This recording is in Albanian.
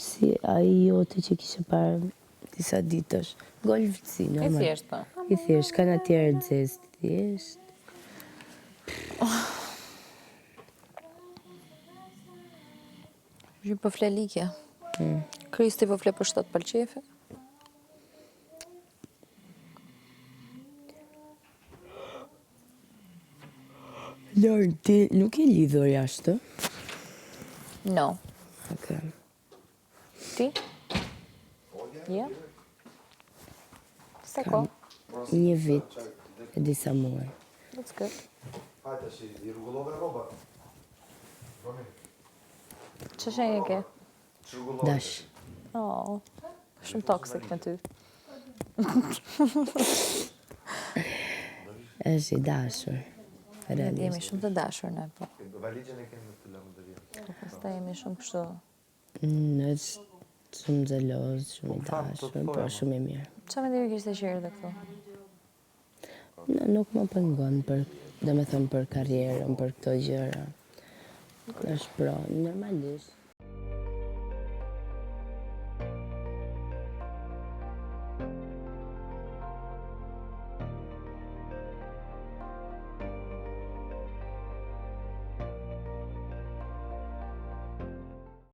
Si ai joti që kishe parë disa ditësh. Golf si, I normal. thjesht, po. I thjesht, kanë atjerë zez, thjesht. Gjy po fle ligje. Kristi po fle për shtat palqefe. Lorë, ti nuk e lidhur jashtë? No. Okay. Ti? Ja? Sa ko? Një vit e disa muaj. That's good. Që shenje ke? Dash. Oh, shumë toksik në ty. Është i dashur. Ne jemi shumë të dashur ne, po. Valigjën e kemi të lëmëndërja. Po pastaj jemi shumë kështu. Është shumë xheloz, shumë i dashur, po shumë i mirë. Qa mendimi kishte që erdhe këtu? Nuk më pengon për, domethënë për karrierën, për këto gjëra. Është pro, normalisht.